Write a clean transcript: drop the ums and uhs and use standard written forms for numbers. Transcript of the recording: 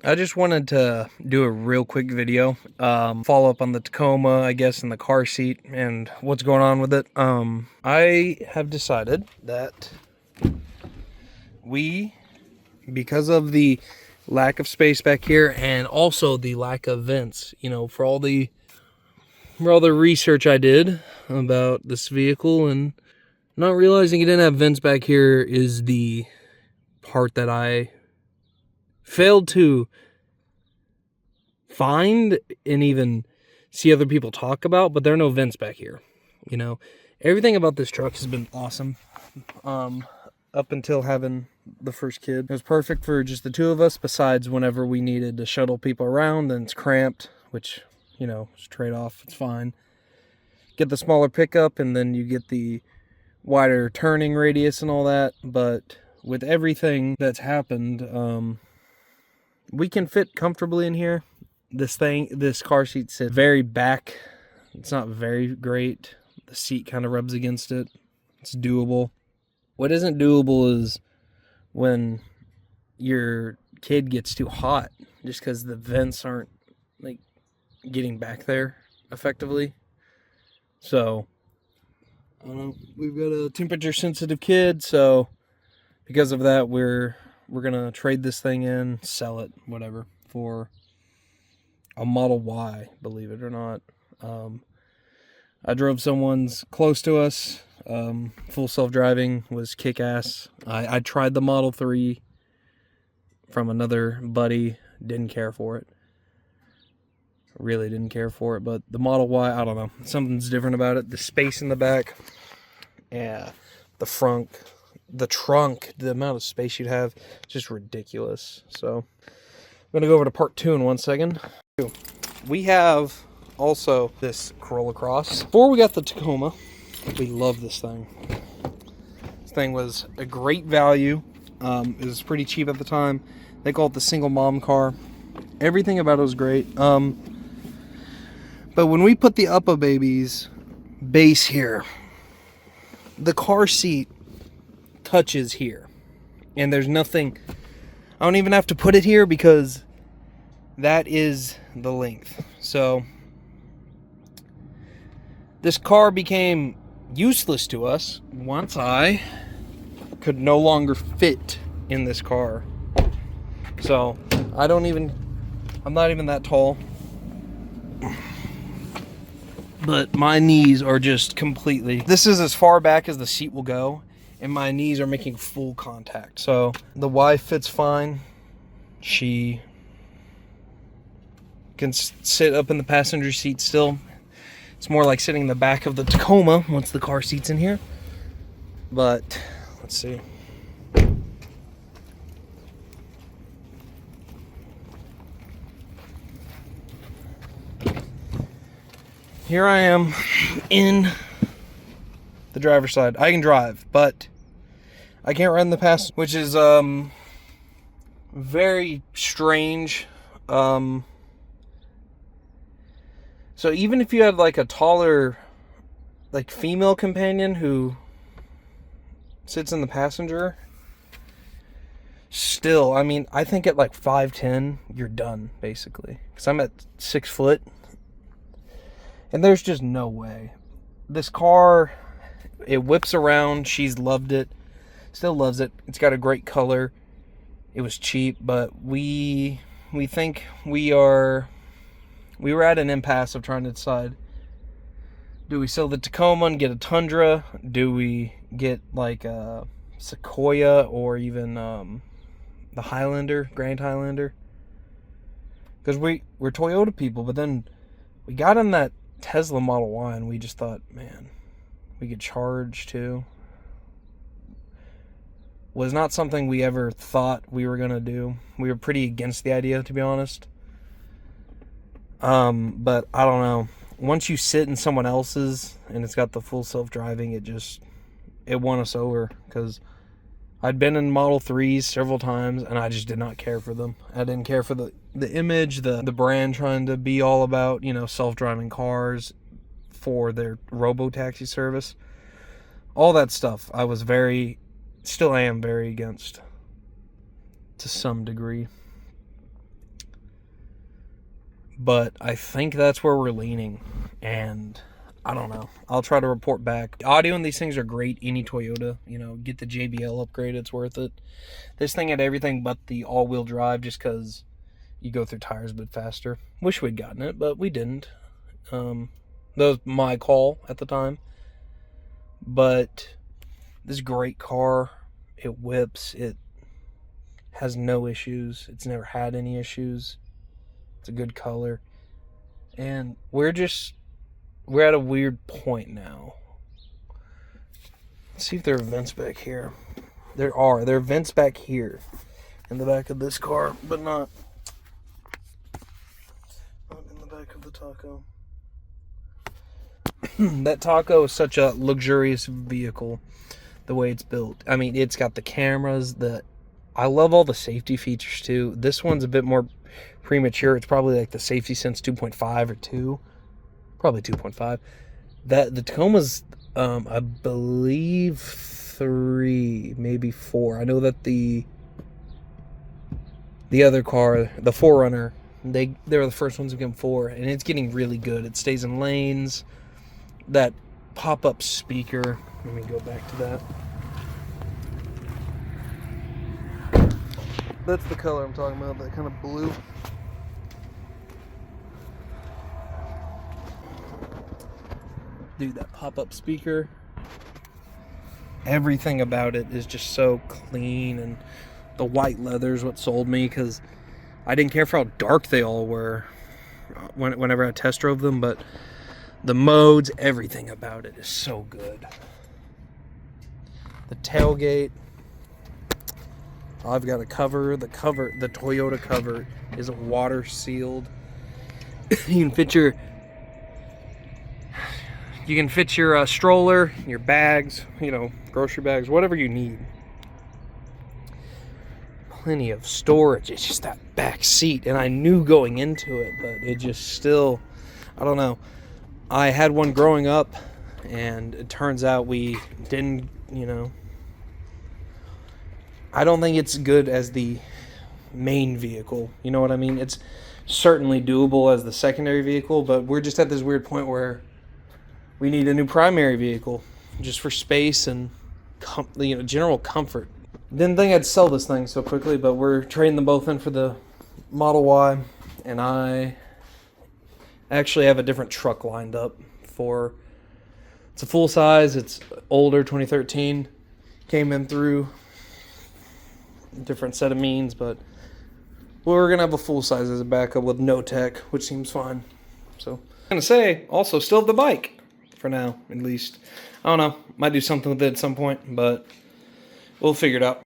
I just wanted to do a real quick video, follow up on the Tacoma, I guess, and the car seat and what's going on with it. I have decided that because of the lack of space back here and also the lack of vents, for all the research I did about this vehicle and not realizing it didn't have vents back here is the part that I failed to find and even see other people talk about, but there are no vents back here. Everything about this truck has been awesome. Up until having the first kid, it was perfect for just the two of us, besides whenever we needed to shuttle people around, then it's cramped, which, it's a trade-off. It's fine. Get the smaller pickup, and then you get the wider turning radius and all that. But with everything that's happened, we can fit comfortably in here. This car seat sits very back. It's not very great. The seat kind of rubs against it. It's doable. What isn't doable is when your kid gets too hot, just because the vents aren't like getting back there effectively. So I don't know. We've got a temperature sensitive kid, so because of that, we're gonna trade this thing in, sell it, whatever, for a Model Y, believe it or not. I drove someone's close to us. Full self-driving, was kick-ass. I tried the Model 3 from another buddy. Didn't care for it. Really didn't care for it. But the Model Y, I don't know. Something's different about it. The space in the back. Yeah. The front. The trunk. The amount of space you'd have. Just ridiculous. So, I'm going to go over to part 2 in 1 second. We have also this Corolla Cross. Before we got the Tacoma, we love this thing. This thing was a great value. It was pretty cheap at the time. They call it the single mom car. Everything about it was great. But when we put the Uppa Baby's base here, the car seat touches here. And there's nothing... I don't even have to put it here because that is the length. So this car became useless to us once I could no longer fit in this car. So I'm not even that tall, but my knees are just completely, this is as far back as the seat will go, and my knees are making full contact. So the Y fits fine. She can sit up in the passenger seat still. It's more like sitting in the back of the Tacoma once the car seat's in here. But, let's see. Here I am in the driver's side. I can drive, but I can't run the passenger, which is very strange. So even if you had like a taller, like female companion who sits in the passenger, still, I mean, I think at like 5'10", you're done basically. Because I'm at 6 foot, and there's just no way. This car, it whips around. She's loved it, still loves it. It's got a great color. It was cheap, but we think we were at an impasse of trying to decide, do we sell the Tacoma and get a Tundra? Do we get like a Sequoia or even the Highlander, Grand Highlander? Because we're Toyota people, but then we got in that Tesla Model Y and we just thought, man, we could charge too. Was not something we ever thought we were going to do. We were pretty against the idea, to be honest. But I don't know. Once you sit in someone else's and it's got the full self-driving, it won us over. Because I'd been in Model 3s several times and I just did not care for them. I didn't care for the image, the brand trying to be all about, self-driving cars for their robo-taxi service. All that stuff I was still am very against to some degree. but I think that's where we're leaning, and I don't know. I'll try to report back. Audio and these things are great. Any Toyota, you know, get the JBL upgrade. It's worth it. This thing had everything but the all-wheel drive, just because you go through tires a bit faster. Wish we'd gotten it, but we didn't. That was my call at the time. But this great car. It whips. It has no issues. It's never had any issues. It's a good color. And we're at a weird point now. Let's see if there are vents back here. There are vents back here in the back of this car, but not in the back of the Taco. That Taco is such a luxurious vehicle, the way it's built. I mean, it's got the cameras, I love all the safety features too. This one's a bit more premature. It's probably like the Safety Sense 2.5 or 2. Probably 2.5. The Tacoma's, I believe 3, maybe 4. I know that the other car, the 4Runner, they were the first ones to become 4, and it's getting really good. It stays in lanes. That pop-up speaker. Let me go back to that. That's the color I'm talking about, that kind of blue. Dude, that pop-up speaker, everything about it is just so clean, and the white leather is what sold me, because I didn't care for how dark they all were whenever I test drove them, but the modes, everything about it is so good. The tailgate, I've got a cover. The Toyota cover is water sealed. You can fit your stroller, your bags, you know, grocery bags, whatever you need. Plenty of storage. It's just that back seat, and I knew going into it, but it just still, I don't know. I had one growing up, and it turns out we didn't, you know, I don't think it's good as the main vehicle. You know what I mean? It's certainly doable as the secondary vehicle, but we're just at this weird point where we need a new primary vehicle just for space and general comfort. Didn't think I'd sell this thing so quickly, but we're trading them both in for the Model Y, and I actually have a different truck lined up for. It's a full size. It's older, 2013. Came in through a different set of means, but we're gonna have a full size as a backup with no tech, which seems fine. So I'm gonna say also still have the bike for now, at least. I don't know. Might do something with it at some point, but we'll figure it out.